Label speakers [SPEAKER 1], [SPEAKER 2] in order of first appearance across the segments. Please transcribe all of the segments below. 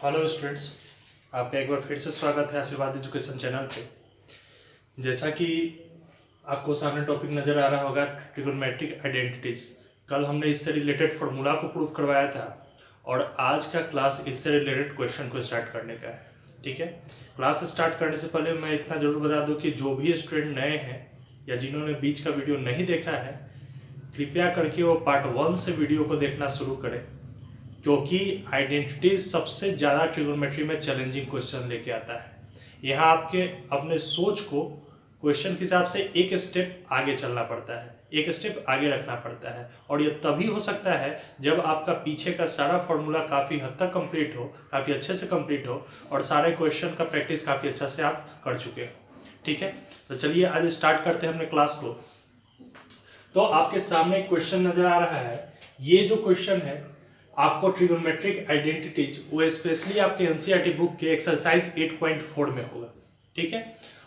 [SPEAKER 1] Hello students, आपका एक बार फिर से स्वागत है आशीर्वाद एजुकेशन चैनल पे। जैसा कि आपको सामने टॉपिक नज़र आ रहा होगा ट्रिगोनोमेट्रिक आइडेंटिटीज। कल हमने इससे रिलेटेड फार्मूला को प्रूव करवाया था और आज का क्लास इससे रिलेटेड क्वेश्चन को स्टार्ट करने का है। ठीक है, क्लास स्टार्ट करने से पहले मैं इतना ज़रूर बता दूँ कि जो भी स्टूडेंट नए हैं या जिन्होंने बीच का वीडियो नहीं देखा है, कृपया करके वो पार्ट 1 से वीडियो को देखना शुरू करें, क्योंकि आइडेंटिटी सबसे ज़्यादा ट्रिगोनोमेट्री में चैलेंजिंग क्वेश्चन लेके आता है। यहाँ आपके अपने सोच को क्वेश्चन के हिसाब से एक स्टेप आगे चलना पड़ता है, एक स्टेप आगे रखना पड़ता है, और ये तभी हो सकता है जब आपका पीछे का सारा फार्मूला काफ़ी हद तक कंप्लीट हो, काफ़ी अच्छे से कंप्लीट हो और सारे क्वेश्चन का प्रैक्टिस काफ़ी अच्छा से आप कर चुके हो। ठीक है, तो चलिए आज स्टार्ट करते हैं अपने क्लास को। तो आपके सामने एक क्वेश्चन नज़र आ रहा है। ये जो क्वेश्चन है आपको ट्रिगोनोमेट्रिक आइडेंटिटीज वो स्पेशली आपके एनसीईआरटी बुक के एक्सरसाइज 8.4 में होगा। ठीक है,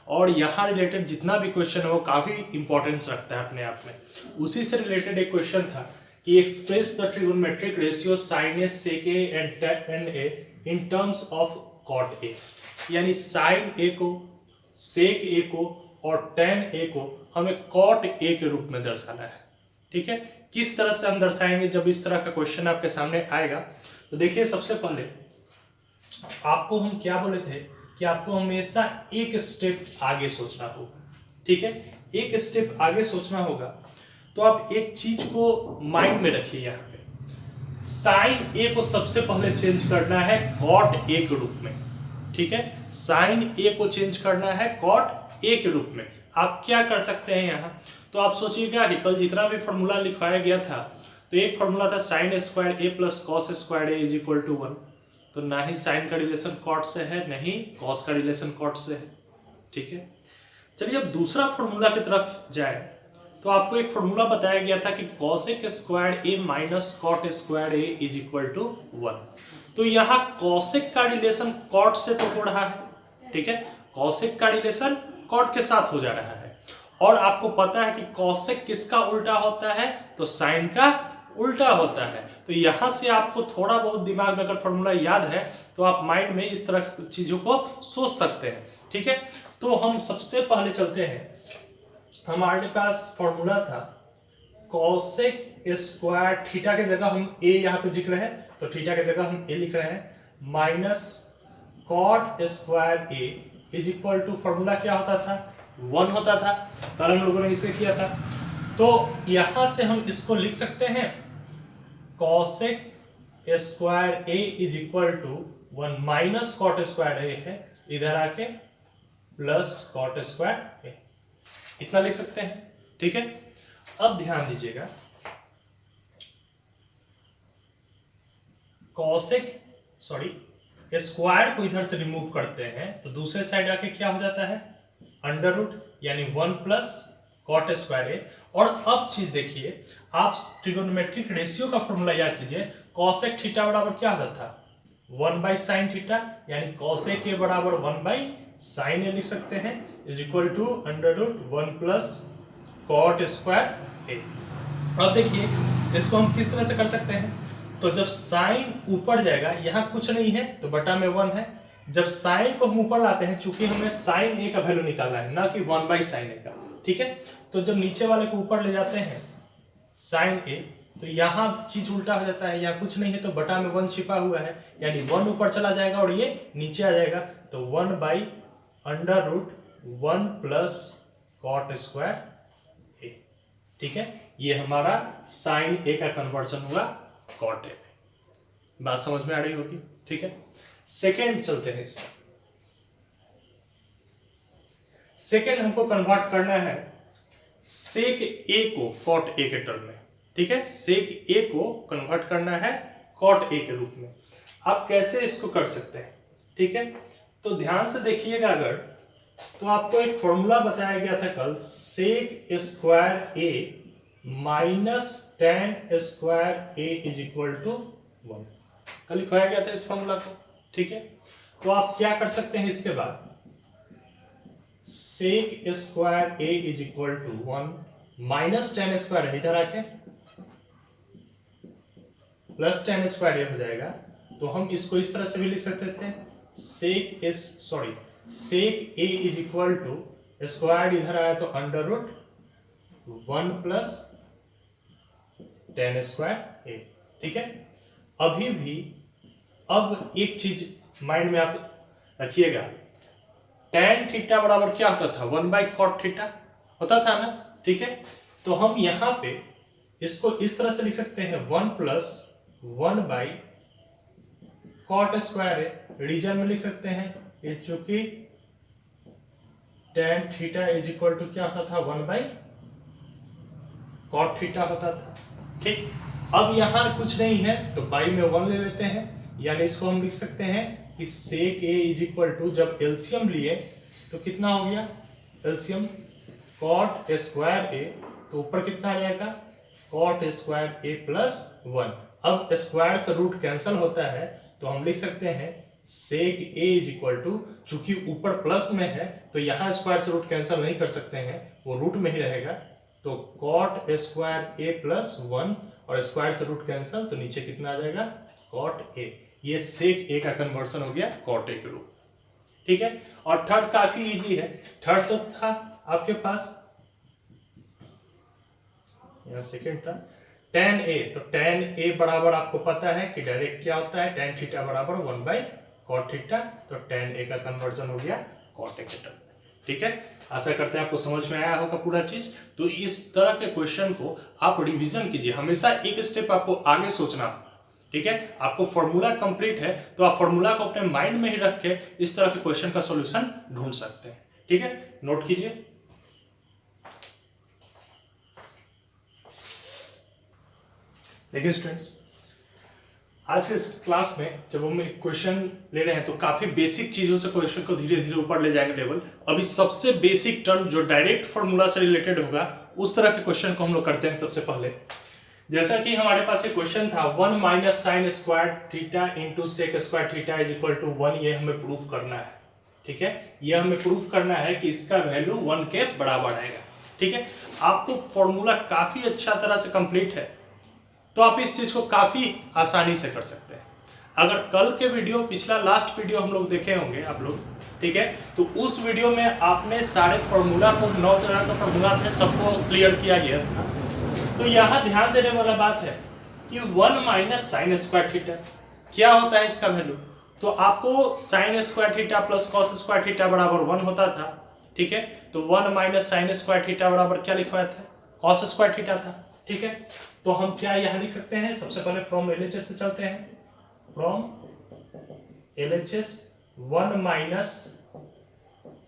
[SPEAKER 1] और यहाँ रिलेटेड जितना भी क्वेश्चन है वो काफ़ी इंपॉर्टेंस रखता है अपने आप में। उसी से रिलेटेड एक क्वेश्चन था कि express the trigonometric ratio sine A sec A and tan A in terms of cot A. यानी साइन ए को, सेक ए को और टेन ए को हमें कॉट ए के रूप में दर्शाना है। ठीक है, किस तरह से हम दर्शाएंगे जब इस तरह का क्वेश्चन आपके सामने आएगा? तो देखिए, सबसे पहले आपको हम क्या बोले थे कि आपको हमेशा एक स्टेप आगे सोचना होगा। ठीक है, एक स्टेप आगे सोचना होगा। तो आप एक चीज को माइंड में रखिए। यहाँ पे साइन ए को सबसे पहले चेंज करना है कॉट ए के रूप में। ठीक है, साइन ए को चेंज करना है कॉट ए के रूप में। आप क्या कर सकते हैं यहाँ? तो आप सोचिएगा कि कल जितना भी फॉर्मूला लिखवाया गया था, तो एक फॉर्मूला था sine square A plus cos square A is equal to 1। तो ना ही साइन का रिलेशन कॉट से है, ना ही कॉस का रिलेशन कॉट से है। ठीक है, चलिए अब दूसरा फॉर्मूला की तरफ जाए। तो आपको एक फॉर्मूला बताया गया था कि cosec square A minus cot square A is equal to 1। तो यहाँ कॉसेक का रिलेशन कॉट से तो हो रहा है। ठीक है, कॉसेक का रिलेशन कॉट के साथ हो जा रहा है, और आपको पता है कि कॉसेक किसका उल्टा होता है? तो साइन का उल्टा होता है। तो यहाँ से आपको थोड़ा बहुत दिमाग में अगर फॉर्मूला याद है तो आप माइंड में इस तरह की चीज़ों को सोच सकते हैं। ठीक है, तो हम सबसे पहले चलते हैं। हमारे पास फॉर्मूला था कॉसेक स्क्वायर, थीटा के जगह हम ए यहाँ पे लिख रहे हैं, तो थीटा के जगह हम ए लिख रहे हैं, minus cot square A is equal to, formula क्या होता था? 1 होता था। कल हम लोगों ने इसे किया था। तो यहां से हम इसको लिख सकते हैं cosec square A is equal to 1 minus cot square A है, इधर आके प्लस कॉट स्क्वायर ए, इतना लिख सकते हैं। ठीक है, अब ध्यान दीजिएगा, कॉसेक स्क्वायर को इधर से रिमूव करते हैं तो दूसरे साइड आके क्या हो जाता है? अंडर रूट, यानी 1 प्लस कॉट स्क्वायर ए। और अब चीज देखिए, आप ट्रिगोनोमेट्रिक रेशियो का फॉर्मूला याद कीजिए। कॉसेक थीटा बराबर क्या होता था? 1 बाई साइन थीटा, यानी कॉसेक ए बराबर 1 बाई साइन ए लिख सकते हैं, is equal to under root 1 plus cot square A. अब देखिए इसको हम किस तरह से कर सकते हैं? तो जब साइन ऊपर जाएगा, यहाँ कुछ नहीं है तो बटा में 1 है। जब साइन को हम ऊपर लाते हैं, चूंकि हमें साइन ए का वैल्यू निकालना है, ना कि 1 बाई साइन ए का। ठीक है, तो जब नीचे वाले को ऊपर ले जाते हैं साइन ए, तो यहाँ चीज उल्टा हो जाता है। यहाँ कुछ नहीं है तो बटा में 1 छिपा हुआ है, यानी 1 ऊपर चला जाएगा और ये नीचे आ जाएगा। तो 1 by under root 1 plus cot square A. ठीक है, ये हमारा साइन ए का कन्वर्जन हुआ कॉट ए। बात समझ में आ रही होगी? ठीक है, सेकेंड चलते हैं इसमें। सेकेंड हमको कन्वर्ट करना है सेक ए को कॉट ए के टर्म में। ठीक है, सेक ए को कन्वर्ट करना है कॉट ए के रूप में। आप कैसे इसको कर सकते हैं? ठीक है, तो ध्यान से देखिएगा। अगर तो आपको एक फॉर्मूला बताया गया था कल, sec square A minus tan square A is equal to 1। कल लिखवाया गया था इस फॉर्मूला को। ठीक है, तो आप क्या कर सकते हैं इसके बाद? Sec square A is equal to 1 minus tan square इधर आके प्लस टेन स्क्वायर ए हो जाएगा, तो हम इसको इस तरह से भी लिख सकते थे, sec A is equal to square इधर आया तो under root 1 plus tan square A. ठीक है, अभी भी अब एक चीज माइंड में आप रखिएगा, tan थीटा बराबर क्या होता था, 1/cot थीटा होता था ना। ठीक है, तो हम यहाँ पे इसको इस तरह से लिख सकते हैं 1 प्लस 1/cot स्क्वायर ए। रीजन में लिख सकते हैं ये, चूंकि tan theta is equal to क्या होता था, 1/cot थीटा होता था। ठीक, अब यहाँ कुछ नहीं है तो बाई में 1 ले लेते हैं, यानी इसको हम लिख सकते हैं कि सेक ए इज इक्वल टू, जब एलसीएम लिए तो कितना हो गया, एलसीएम cot स्क्वायर ए, तो ऊपर कितना आ जाएगा, cot स्क्वायर ए प्लस 1। अब स्क्वायर से रूट कैंसिल होता है तो हम लिख सकते हैं सेक ए इज इक्वल टू, चूंकि ऊपर प्लस में है तो यहाँ स्क्वायर से रूट कैंसिल नहीं कर सकते हैं, वो रूट में ही रहेगा, तो cot स्क्वायर ए प्लस 1 और स्क्वायर से रूट कैंसिल, तो नीचे कितना आ जाएगा, cot ए। ये सेक ए का कन्वर्सन हो गया cot ए के रूप। ठीक है, और थर्ड काफी इजी है। थर्ड तो था आपके पास, यहाँ सेकेंड था tan ए, तो tan ए बराबर आपको पता है कि डायरेक्ट क्या होता है, tan थीटा बराबर 1/cot थीटा, तो tan ए का कन्वर्जन हो गया cot ए के टर्म। ठीक है, आशा करते हैं आपको समझ में आया होगा पूरा चीज। तो इस तरह के क्वेश्चन को आप रिवीजन कीजिए, हमेशा एक स्टेप आपको आगे सोचना। ठीक है, आपको फॉर्मूला कंप्लीट है तो आप फॉर्मूला को अपने माइंड में ही रख के इस तरह के क्वेश्चन का सॉल्यूशन ढूंढ सकते हैं। ठीक है, नोट कीजिए। देखिए स्टूडेंट्स, आज के क्लास में जब हम एक क्वेश्चन ले रहे हैं तो काफी बेसिक चीजों से क्वेश्चन को धीरे धीरे ऊपर ले जाएंगे लेवल। अभी सबसे बेसिक टर्म जो डायरेक्ट फॉर्मूला से रिलेटेड होगा उस तरह के क्वेश्चन को हम लोग करते हैं। सबसे पहले जैसा कि हमारे पास एक क्वेश्चन था 1 minus sine square theta into sec square theta is equal to 1, ये हमें प्रूफ करना है। ठीक है, ये हमें प्रूफ करना है कि इसका वैल्यू 1 के बराबर आएगा। ठीक है, आपको फॉर्मूला काफी अच्छा तरह से कंप्लीट है तो आप इस चीज को काफी आसानी से कर सकते हैं। अगर कल के वीडियो, पिछला लास्ट वीडियो हम लोग देखे होंगे आप लोग, ठीक है, तो उस वीडियो में आपने सारे फॉर्मूला को, 9 तरह का फॉर्मूला थे, सबको क्लियर किया गया था। तो यहाँ ध्यान देने वाला बात है कि 1 माइनस साइन स्क्वायर थीटा क्या होता है इसका वैल्यू, तो आपको sign square theta plus cos square theta बराबर 1 होता था। ठीक है, तो 1 माइनस साइन स्क्वायर थीटा बराबर क्या लिखवाया था, कॉस स्क्वायर थीटा था। ठीक है, तो हम क्या यहाँ लिख सकते हैं, सबसे पहले फ्रॉम एलएचएस से चलते हैं। From LHS 1 minus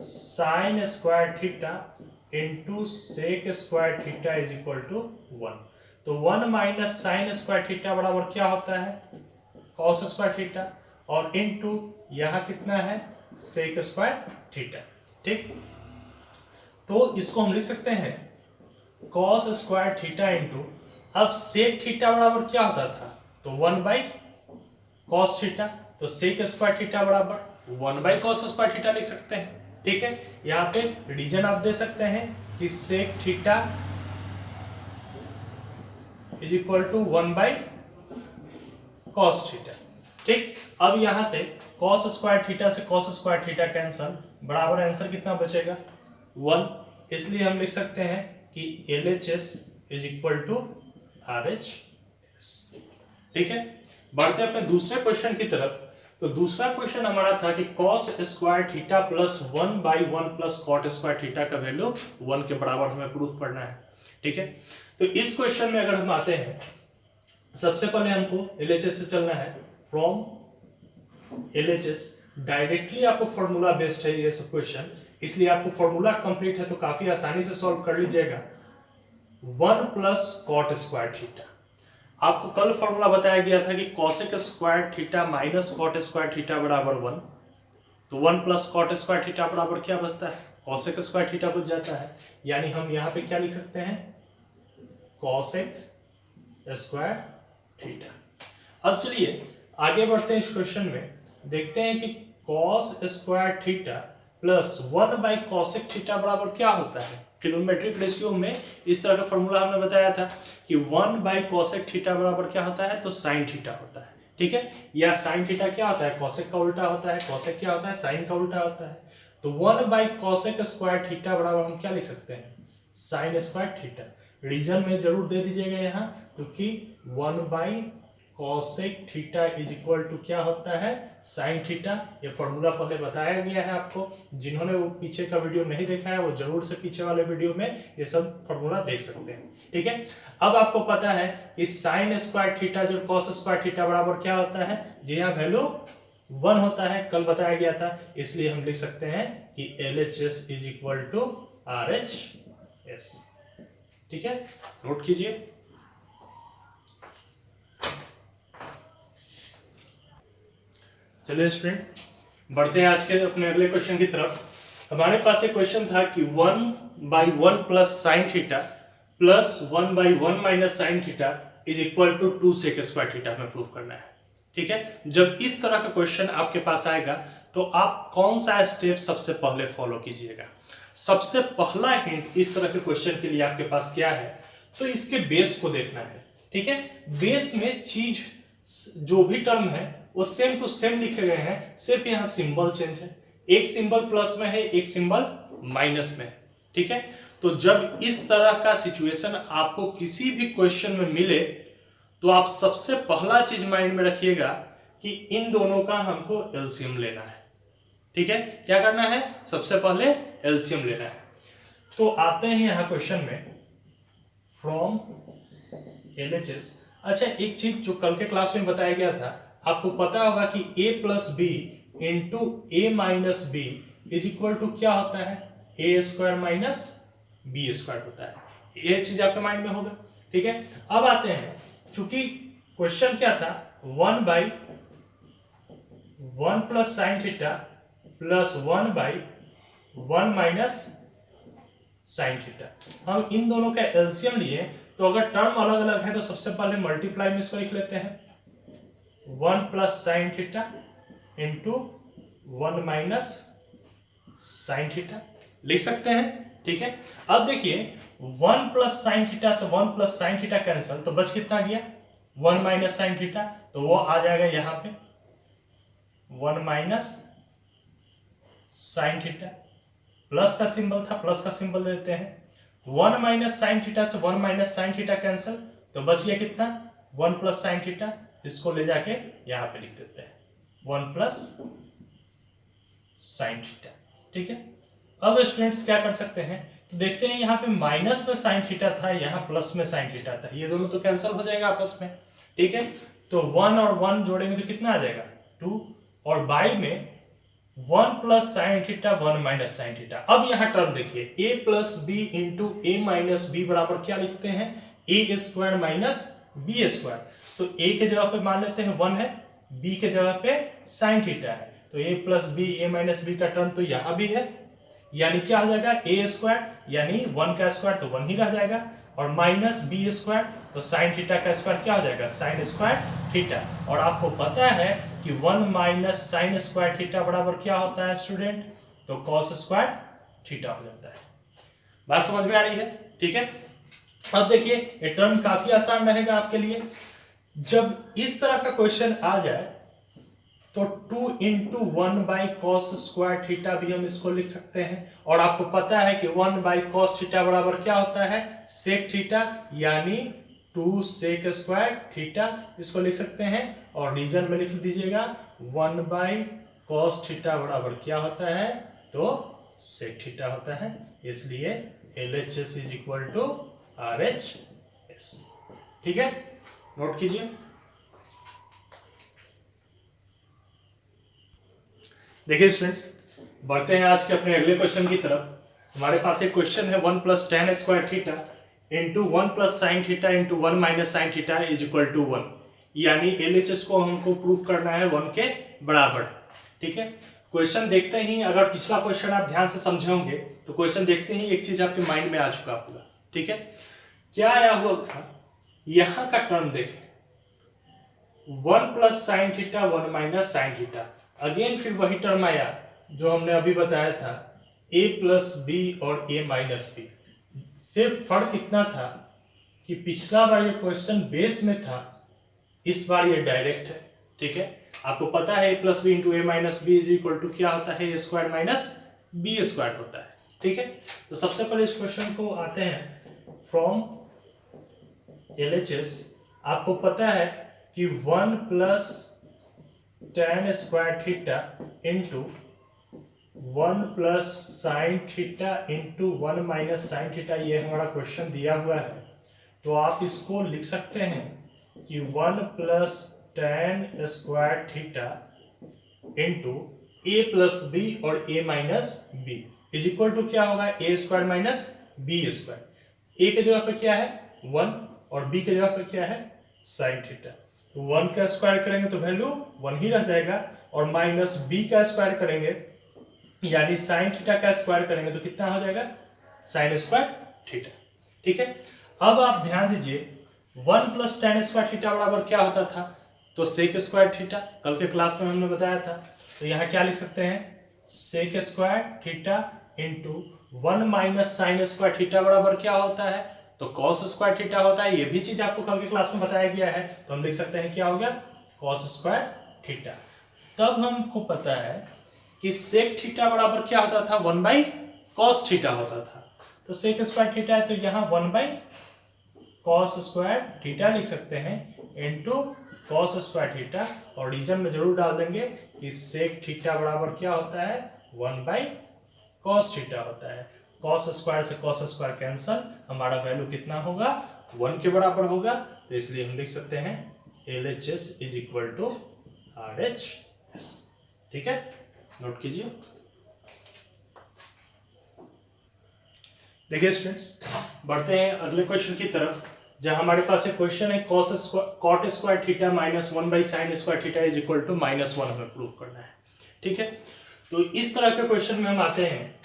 [SPEAKER 1] sine square theta into sec square theta is equal to 1। तो 1 माइनस साइन स्क्वायर थीटा बराबर क्या होता है, कॉस स्क्वायर थीटा, और इंटू यहाँ कितना है, सेक स्क्वायर थीटा। ठीक, तो इसको हम लिख सकते हैं कॉस स्क्वायर थीटा इंटू, अब सेक थीटा बराबर क्या होता था, तो 1/cos थीटा, तो सेक स्क्वायर थीटा बराबर 1/cos स्क्वायर थीटा लिख सकते हैं। ठीक है, यहाँ पे रीजन आप दे सकते हैं कि sec theta is equal to 1/cos theta. ठीक, अब यहाँ से cos स्क्वायर थीटा से cos स्क्वायर थीटा कैंसल, बराबर आंसर कितना बचेगा, 1। इसलिए हम लिख सकते हैं कि LHS is equal to RHS। ठीक है, बढ़ते अपने दूसरे क्वेश्चन की तरफ। तो दूसरा क्वेश्चन हमारा था कि cos square theta plus 1/1 plus cot square theta का वैल्यू 1 के बराबर हमें प्रूफ करना है। ठीक है, तो इस क्वेश्चन में अगर हम आते हैं, सबसे पहले हमको LHS से चलना है। फ्रॉम LHS डायरेक्टली आपको फॉर्मूला बेस्ड है ये सब क्वेश्चन, इसलिए आपको फॉर्मूला कंप्लीट है तो काफी आसानी से सॉल्व कर लीजिएगा। 1 प्लस cot स्क्वायर थीटा, आपको कल फॉर्मूला बताया गया था कि cosec square theta minus cot square theta बराबर 1, तो 1 प्लस cot स्क्वायर थीटा बराबर क्या बचता है, cosec स्क्वायर थीटा बच जाता है। यानी हम यहाँ पे क्या लिख सकते हैं, cosec स्क्वायर थीटा। अब चलिए आगे बढ़ते हैं इस क्वेश्चन में, देखते हैं कि cos square theta plus 1/cosec theta बराबर क्या होता है। ट्रिग्नोमेट्रिक रेशियो में इस तरह का फॉर्मूला हमने बताया था कि 1/cosec थीटा बराबर क्या होता है, तो साइन थीटा होता है। ठीक है। या साइन थीटा क्या होता है, कोसेक का उल्टा होता है, कोसेक क्या होता है, साइन का उल्टा होता है। तो 1/कोसेक स्क्वायर थीटा बराबर हम क्या लिख सकते हैं, साइन स्क्वायर थीटा। रीजन में जरूर दे दीजिएगा यहाँ, क्योंकि 1/कोसेक थीटा इज इक्वल टू क्या होता है, साइन थीटा। ये फॉर्मूला पहले बताया गया है आपको, जिन्होंने वो पीछे का वीडियो नहीं देखा है वो जरूर से पीछे वाले वीडियो में ये सब फॉर्मूला देख सकते हैं। ठीक है, अब आपको पता है कि साइन स्क्वायर थीटा जो कॉस स्क्वायर थीटा बराबर क्या होता है, जी हाँ वैल्यू 1 होता है, कल बताया गया था। इसलिए हम लिख सकते हैं कि LHS is equal to RHS। ठीक है, नोट कीजिए। चलिए स्टूडेंट, बढ़ते हैं आज के अपने अगले क्वेश्चन की तरफ। हमारे पास एक क्वेश्चन था कि 1/1 plus sine theta plus 1/1 minus sine theta is equal to 2 sec square theta हमें प्रूव करना है। ठीक है, जब इस तरह का क्वेश्चन आपके पास आएगा तो आप कौन सा स्टेप सबसे पहले फॉलो कीजिएगा। सबसे पहला हिंट इस तरह के क्वेश्चन के लिए आपके पास क्या है, तो इसके बेस को देखना है। ठीक है, बेस में चीज जो भी टर्म है वो सेम टू सेम लिखे गए हैं, सिर्फ यहाँ सिंबल चेंज है, एक सिंबल प्लस में है, एक सिंबल माइनस में है। ठीक है, तो जब इस तरह का सिचुएशन आपको किसी भी क्वेश्चन में मिले तो आप सबसे पहला चीज माइंड में रखिएगा कि इन दोनों का हमको एलसीएम लेना है। ठीक है, क्या करना है, सबसे पहले एलसीएम लेना है। तो आते हैं यहाँ क्वेश्चन में फ्रॉम LHS। अच्छा, एक चीज जो कल के क्लास में बताया गया था, आपको पता होगा कि a plus B into a minus B is equal to क्या होता है, a square minus B square होता है। ये चीज आपके माइंड में होगा। ठीक है, अब आते हैं, चूंकि क्वेश्चन क्या था, 1/1 plus sine theta plus 1/1 minus sine theta. हम इन दोनों का एलसीएम लिए, तो अगर टर्म अलग अलग है तो सबसे पहले मल्टीप्लाई में इसको लिख लेते हैं, 1 plus sine theta into 1 minus sine theta लिख सकते हैं। ठीक है, अब देखिए 1 प्लस साइन थीटा से 1 प्लस साइन थीटा कैंसिल, तो बच कितना गया, 1 माइनस साइन थीटा, तो वो आ जाएगा यहाँ पे 1 माइनस साइन थीटा, प्लस का सिंबल था, प्लस का सिंबल देते हैं। 1 माइनस साइन थीटा से 1 माइनस साइन थीटा कैंसिल, तो बच गया कितना, 1 प्लस साइन थीटा। इसको ले जाके यहाँ पे लिख देते हैं 1 प्लस साइन थीटा। ठीक है, अब स्टूडेंट्स क्या कर सकते हैं, तो देखते हैं यहाँ पे माइनस में साइन थीटा था, यहाँ प्लस में साइन थीटा था, ये दोनों तो कैंसिल हो जाएगा आपस में। ठीक है, तो 1 और 1 जोड़ेंगे तो कितना आ जाएगा, 2, और बाई में 1 plus sine theta 1 minus sine theta. अब यहाँ टर्म देखिए, a plus B into A minus B बराबर क्या लिखते हैं, a square minus B square. तो a के जगह पे मान लेते हैं 1 है, b के जगह पे साइन थीटा है, तो a plus B A minus B का टर्म तो यहाँ भी है, यानी क्या हो जाएगा, a स्क्वायर, यानी 1 का स्क्वायर तो 1 ही रह जाएगा, और माइनस बी स्क्वायर, तो साइन थीटा का स्क्वायर क्या हो जाएगा, साइन स्क्वायर थीटा। और आपको पता है कि 1 माइनस साइन स्क्वायर थीटा बराबर क्या होता है स्टूडेंट, तो कॉस स्क्वायर थीटा हो जाता है। बात समझ में आ रही है। ठीक है, अब देखिए ये टर्म काफी आसान रहेगा आपके लिए। जब इस तरह का क्वेश्चन आ जाए तो 2 इंटू 1/cos स्क्वायर थीटा भी हम इसको लिख सकते हैं, और आपको पता है कि 1/cos थीटा बराबर क्या होता है, सेक थीटा, यानी 2 सेक स्क्वायर थीटा, इसको लिख सकते हैं। और रीजन में लिख दीजिएगा 1/cos थीटा बराबर क्या होता है, तो सेक थीटा होता है, इसलिए LHS is equal to RHS। ठीक है, नोट कीजिए। देखिए स्टूडेंट्स, बढ़ते हैं आज के अपने अगले क्वेश्चन की तरफ। हमारे पास एक क्वेश्चन है 1 plus tan square theta into 1 plus sine theta into 1 minus sine theta is equal to 1, यानी LHS को हमको प्रूव करना है 1 के बराबर। ठीक है, क्वेश्चन देखते ही, अगर पिछला क्वेश्चन आप ध्यान से समझे होंगे तो क्वेश्चन देखते ही एक चीज आपके माइंड में आ चुका होगा। ठीक है, क्या आया हुआ था, यहाँ का टर्म देखें, 1 plus sine theta 1 minus sine theta, again फिर वही टर्म आया जो हमने अभी बताया था, a प्लस बी और a माइनस बी। सिर्फ फर्क इतना था कि पिछला बार ये क्वेश्चन बेस में था, इस बार ये डायरेक्ट है। ठीक है, आपको पता है a plus B into A minus B is equal to क्या होता है, A square minus B square होता है। ठीक है, तो सबसे पहले इस क्वेश्चन को आते हैं फ्रॉम LHS। आपको पता है कि 1 plus tan square theta into 1 plus sine theta into 1 minus sine theta, ये हमारा क्वेश्चन दिया हुआ है। तो आप इसको लिख सकते हैं कि 1 plus tan square theta into A plus B और A minus B is equal to क्या होगा, A square minus B square. A के जगह पे क्या है 1 और बी के जगह पे क्या है साइन थीटा। तो 1 का स्क्वायर करेंगे तो वैल्यू 1 ही रह जाएगा, और माइनस बी का स्क्वायर करेंगे यानी साइन थीटा का स्क्वायर करेंगे तो कितना हो जाएगा, साइन स्क्वायर थीटा। ठीक है, अब आप ध्यान दीजिए 1 प्लस tan स्क्वायर थीटा बराबर क्या होता था, तो सेक स्क्वायर थीटा, कल के क्लास में हमने बताया था। तो यहाँ क्या लिख सकते हैं, sec square theta into 1 minus sine square theta बराबर क्या होता है, तो कॉस स्क्वायर थीटा होता है। ये भी चीज आपको कल के क्लास में बताया गया है, तो हम लिख सकते हैं क्या हो गया, कॉस स्क्वायर थीटा। तब हमको पता है कि सेक थीटा बराबर क्या होता था, 1 बाई कॉस थीटा होता था। तो सेक स्क्वायर थीटा है तो यहाँ 1 बाई कॉस स्क्वायर थीटा लिख सकते हैं इंटू कॉस स्क्वायर थीटा, और रीजन में जरूर डाल देंगे कि सेक थीटा बराबर क्या होता है, 1 बाई कॉस थीटा होता है। कॉस स्क्वायर से कॉस स्क्वायर कैंसल, हमारा वैल्यू कितना होगा, 1 के बराबर होगा। तो इसलिए हम लिख सकते हैं LHS is equal to RHS। ठीक है, नोट कीजिए। देखिए स्टूडेंट्स, बढ़ते हैं अगले क्वेश्चन की तरफ, जहां हमारे पास एक क्वेश्चन है cot square theta minus 1 by sine square theta is equal to -1 हमें प्रूव करना है। ठीक है, तो इस तरह के क्वेश्चन में हम आते हैं।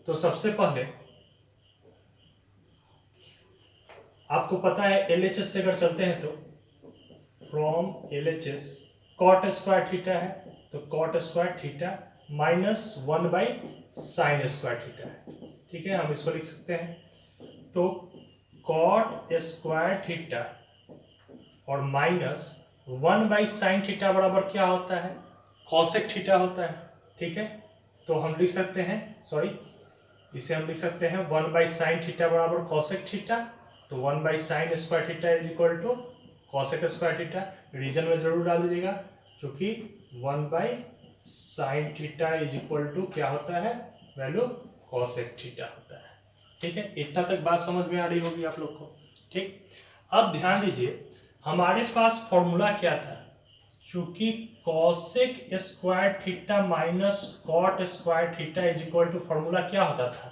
[SPEAKER 1] तो सबसे पहले आपको पता है LHS से अगर चलते हैं तो from LHS cot square theta है, तो cot square theta minus 1 by sine square theta है। ठीक है, हम इसको लिख सकते हैं। तो कॉट स्क्वायर थीटा और माइनस 1 बाई साइन थीटा बराबर क्या होता है, कॉसेक थीटा होता है। ठीक है, तो हम लिख सकते हैं, इसे हम लिख सकते हैं 1 बाई साइन थीटा बराबर कॉसेक थीटा। तो 1 by sine square theta is equal to cosec square theta, reason में जरूर डाल दीजिएगा, क्योंकि 1 by sine theta is equal to क्या होता है, वैल्यू कॉसेक थीटा होता है। ठीक है, इतना तक बात समझ में आ रही होगी आप लोग को। ठीक, अब ध्यान दीजिए हमारे पास फॉर्मूला क्या था, चूंकि cosec square theta minus cot square theta is equal to formula क्या होता था,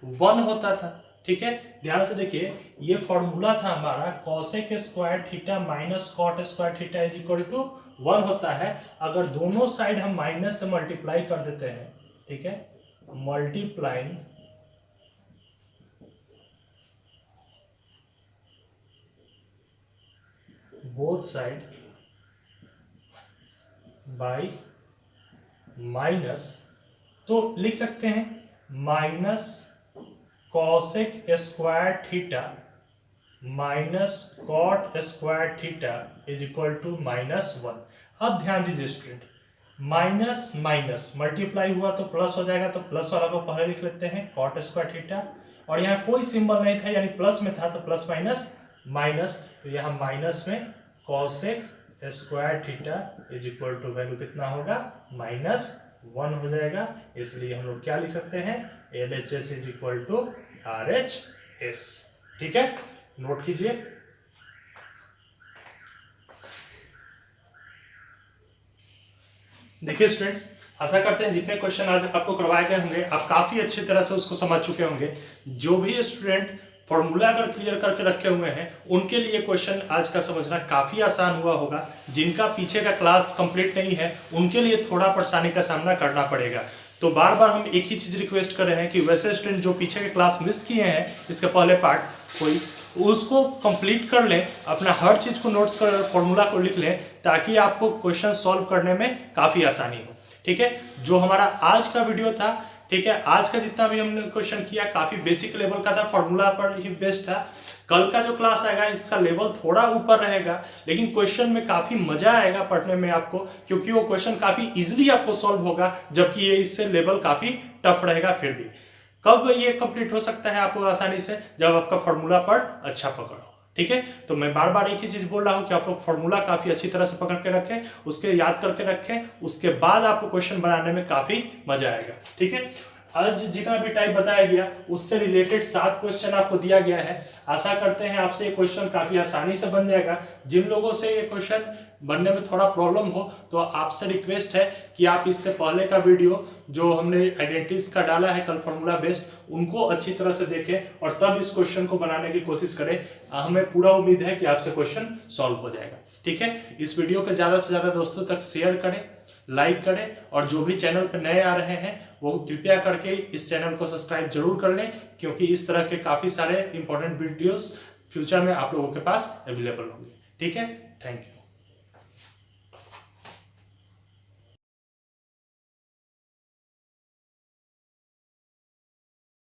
[SPEAKER 1] 1 होता था। ठीक है, ध्यान से देखिए, ये फॉर्मूला था हमारा cosec square theta minus cot square theta is equal to 1 होता है। अगर दोनों साइड हम माइनस से मल्टीप्लाई कर देते हैं, ठीक है, multiplying both side by minus, तो लिख सकते हैं minus cosec square theta minus cot square theta is equal to -1। अब ध्यान दीजिए स्टूडेंट, माइनस माइनस मल्टीप्लाई हुआ तो प्लस हो जाएगा, तो प्लस वाला को पहले लिख लेते हैं कॉट स्क्वायर थीटा, और यहाँ कोई सिंबल नहीं था यानी प्लस में था तो प्लस माइनस माइनस, तो यहाँ माइनस में cosec square theta is equal to value कितना होगा, -1 हो जाएगा। इसलिए हम लोग क्या लिख सकते हैं, LHS is equal to RHS। ठीक है, नोट कीजिए। देखिए स्टूडेंट्स, आशा करते हैं जितने क्वेश्चन आज आपको करवाए गए होंगे आप काफी अच्छी तरह से उसको समझ चुके होंगे। जो भी स्टूडेंट फॉर्मूला अगर क्लियर करके रखे हुए हैं उनके लिए क्वेश्चन आज का समझना काफ़ी आसान हुआ होगा। जिनका पीछे का क्लास कंप्लीट नहीं है उनके लिए थोड़ा परेशानी का सामना करना पड़ेगा। तो बार बार हम एक ही चीज़ रिक्वेस्ट कर रहे हैं कि वैसे स्टूडेंट जो पीछे के क्लास मिस किए हैं इसके पहले पार्ट कोई, उसको कंप्लीट कर लें, अपना हर चीज़ को नोट्स कर फॉर्मूला को लिख लें, ताकि आपको क्वेश्चन सॉल्व करने में काफ़ी आसानी हो। ठीक है, जो हमारा आज का वीडियो था, ठीक है, आज का जितना भी हमने क्वेश्चन किया काफ़ी बेसिक लेवल का था, फॉर्मूला पर ही बेस्ड था। कल का जो क्लास आएगा इसका लेवल थोड़ा ऊपर रहेगा, लेकिन क्वेश्चन में काफ़ी मजा आएगा पढ़ने में आपको, क्योंकि वो क्वेश्चन काफ़ी इजीली आपको सॉल्व होगा, जबकि ये इससे लेवल काफ़ी टफ रहेगा। फिर भी कब ये कंप्लीट हो सकता है आपको आसानी से, जब आपका फॉर्मूला पढ़ अच्छा पकड़ो। ठीक है, तो मैं बार बार एक ही चीज बोल रहा हूं कि आप लोग फॉर्मूला काफी अच्छी तरह से पकड़ के रखें, उसके याद करके रखें, उसके बाद आपको क्वेश्चन बनाने में काफी मजा आएगा। ठीक है, आज जितना भी टाइप बताया गया उससे रिलेटेड 7 क्वेश्चन आपको दिया गया है। आशा करते हैं आपसे ये क्वेश्चन काफी आसानी से बन जाएगा। जिन लोगों से ये क्वेश्चन बनने में थोड़ा प्रॉब्लम हो तो आपसे रिक्वेस्ट है कि आप इससे पहले का वीडियो जो हमने आइडेंटिटीज का डाला है कल फॉर्मूला बेस्ड, उनको अच्छी तरह से देखें और तब इस क्वेश्चन को बनाने की कोशिश करें। हमें पूरा उम्मीद है कि आपसे क्वेश्चन सॉल्व हो जाएगा। ठीक है, इस वीडियो को ज़्यादा से ज़्यादा दोस्तों तक शेयर करें, लाइक करें, और जो भी चैनल पर नए आ रहे हैं वो कृपया करके इस चैनल को सब्सक्राइब जरूर कर लें, क्योंकि इस तरह के काफ़ी सारे इंपॉर्टेंट वीडियोस फ्यूचर में आप लोगों के पास अवेलेबल होंगे। ठीक है, थैंक यू।